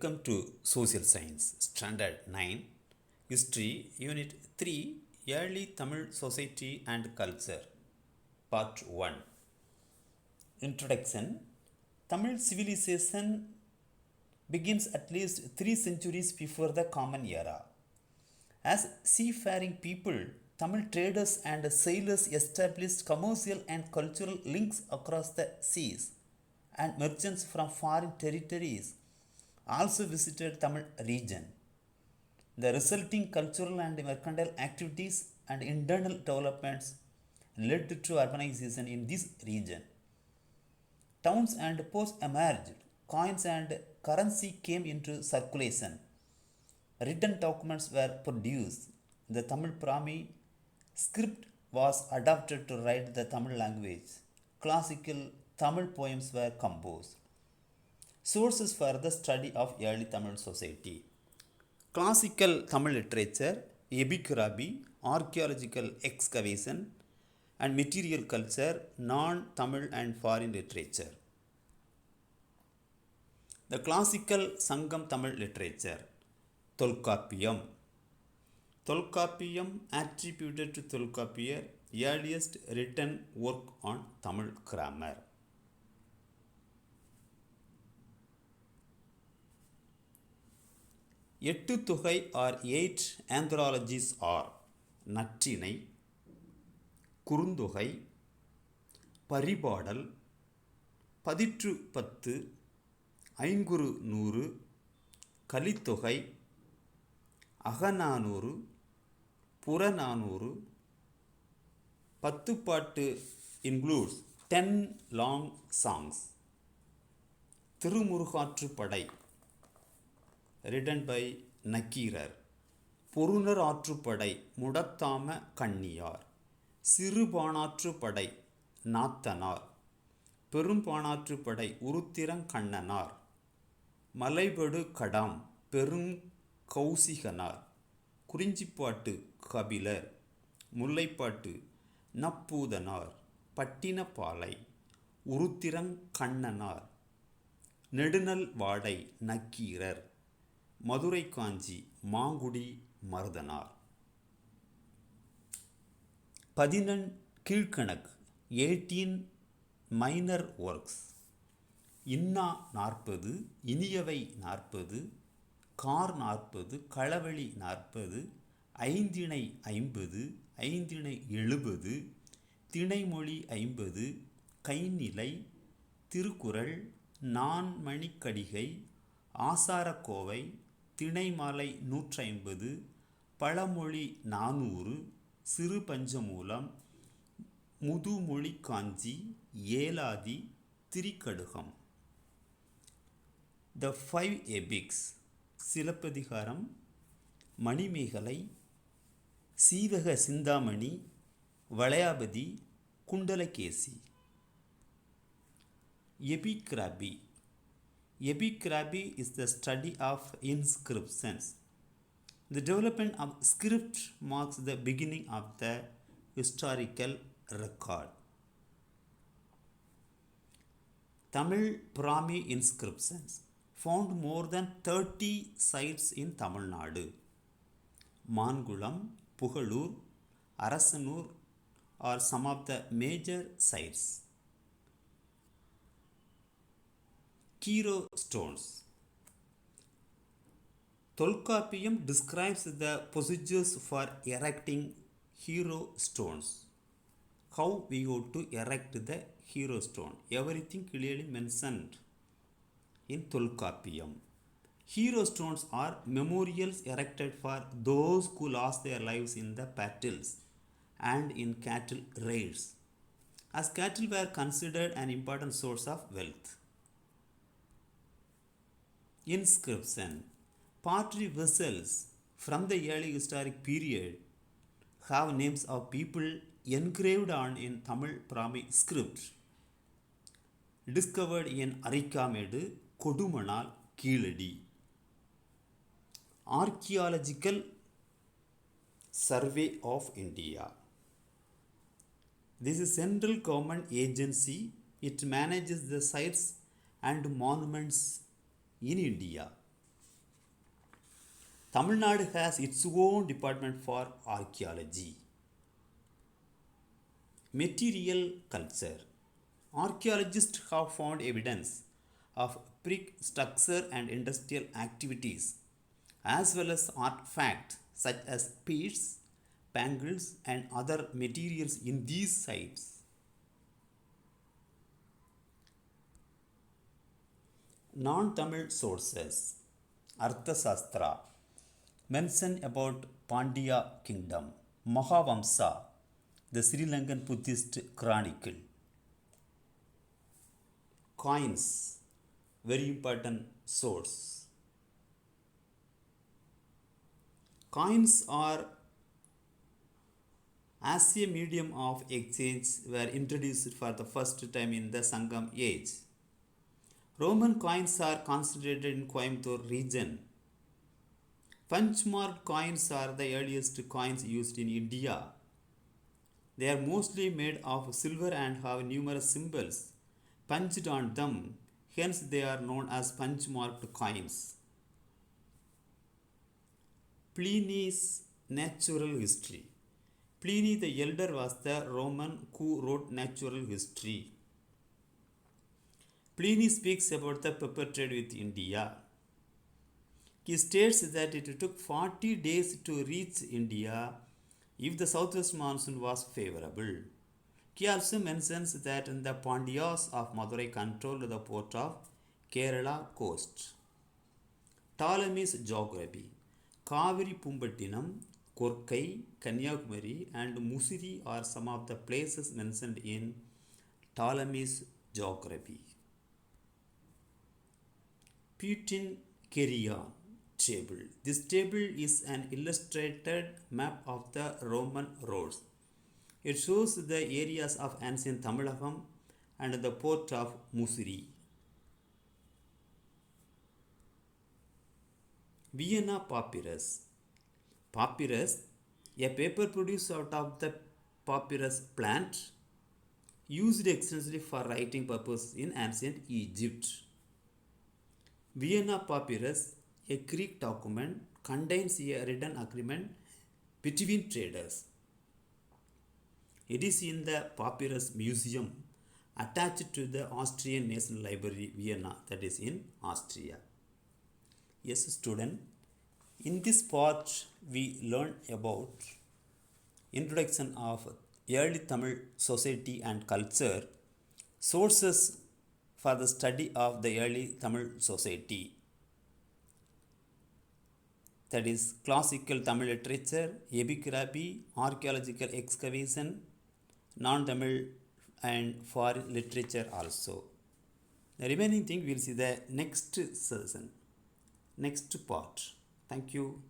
Welcome to Social Science Standard 9 History Unit 3 Early Tamil Society and Culture Part 1 Introduction. Tamil civilization begins at least 3 centuries before the Common Era. As seafaring people, Tamil traders and sailors established commercial and cultural links across the seas, and merchants from foreign territories also visited Tamil region. The resulting cultural and mercantile activities and internal developments led to urbanization in this region. Towns and ports emerged, coins and currency came into circulation, written documents were produced. The Tamil Brahmi script was adopted to write the Tamil language. Classical Tamil poems were composed. Sources for the study of early Tamil society. Classical Tamil literature, epigraphy, archaeological excavation, and material culture, non-Tamil and foreign literature. The classical Sangam Tamil literature. Tolkapiyam. Tolkapiyam attributed to Tolkapier, earliest written work on Tamil grammar. எட்டு தொகை or 8 anthologies are Natrinai, Kurunthogai, Paripadal, பதிற்று பத்து, ஐங்குறு நூறு, கலித்தொகை, அகநானூறு, புறநானூறு. பத்துப்பாட்டு includes 10 long songs. Thirumurugaatruppadai written by Nakkeerar. பொருநர் ஆற்றுப்படை முடத்தாம கண்ணியார். சிறுபாணாற்றுப்படை நாத்தனார். பெரும்பாணாற்றுப்படை உருத்திரங்கண்ணனார். மலைபடு கடாம் பெரும் கௌசிகனார். குறிஞ்சிப்பாட்டு கபிலர். முல்லைப்பாட்டு நப்பூதனார். பட்டினப்பாலை உருத்திரங்கண்ணனார். நெடுநல் வாடை நக்கீரர். மதுரை காஞ்சி மாங்குடி மருதனார். 18 கீழ்கணக்கு 18 minor works. இன்னா 40, இனியவை 40, கார் 40, களவழி 40, ஐந்திணை 50, ஐந்திணை 70, திணைமொழி 50, கைநிலை, திருக்குறள், நான்மணிக்கடிகை, ஆசாரக்கோவை, திணைமாலை 150, பழமொழி 400, சிறு பஞ்சமூலம், முதுமொழி காஞ்சி, ஏலாதி, Thirikadugam. The 5 epics Silappatikaram, Manimekalai, Seevaka Chintamani, Valayapathi, Kundalakesi. Epigraphy. Epigraphy is the study of inscriptions. The development of script marks the beginning of the historical record. Tamil Brahmi inscriptions found more than 30 sites in Tamil Nadu. Mangulam, Pugalur, Arasanur are some of the major sites. Hero stones. Tolkapiyam describes the procedures for erecting hero stones. How we go to erect the hero stone. Everything clearly mentioned in Tolkapiyam. Hero stones are memorials erected for those who lost their lives in the battles and in cattle raids, as cattle were considered an important source of wealth. Inscription. Pottery vessels from the early historic period have names of people engraved on in Tamil Brahmi script. Discovered in Arikamedu, Kodumanal, Keeladi. Archaeological Survey of India. This is central government agency. It manages the sites and monuments in India. Tamil Nadu has its own department for archaeology. Material culture. Archaeologists have found evidence of pre-structure and industrial activities, as well as artifacts such as beads, bangles, and other materials in these sites. Non-Tamil sources. Arthasastra mention about Pandya kingdom. Mahavamsa, the Sri Lankan Buddhist chronicle. Coins, very important source. Coins are as a medium of exchange were introduced for the first time in the Sangam age. Roman coins are concentrated in Coimbatore region. Punch-marked coins are the earliest coins used in India. They are mostly made of silver and have numerous symbols punched on them, hence they are known as punch-marked coins. Pliny's natural history. Pliny the Elder was the Roman who wrote natural history. Pliny speaks about the pepper trade with India. He states that it took 40 days to reach India if the southwest monsoon was favorable. He also mentions that the Pandyas of Madurai controlled the port of Kerala coast. Ptolemy's geography. Kaveri Pumbettinam, Korkai, Kanyakumari, and Musiri are some of the places mentioned in Ptolemy's geography. Putin Kerion table. This table is an illustrated map of the Roman roads. It shows the areas of ancient Tamilakam and the port of Musiri. Vienna papyrus. Papyrus, a paper produced out of the papyrus plant, used extensively for writing purposes in ancient Egypt. Vienna papyrus, a Greek document, contains a written agreement between traders. It is in the Papyrus Museum attached to the Austrian National Library, Vienna, that is in Austria. Yes, student, in this part we learned about introduction of early Tamil society and culture, sources for the study of the early Tamil society, that is classical Tamil literature, epigraphy, archaeological excavation, non-Tamil and foreign literature also. The remaining thing we'll see the next session, next part. Thank you.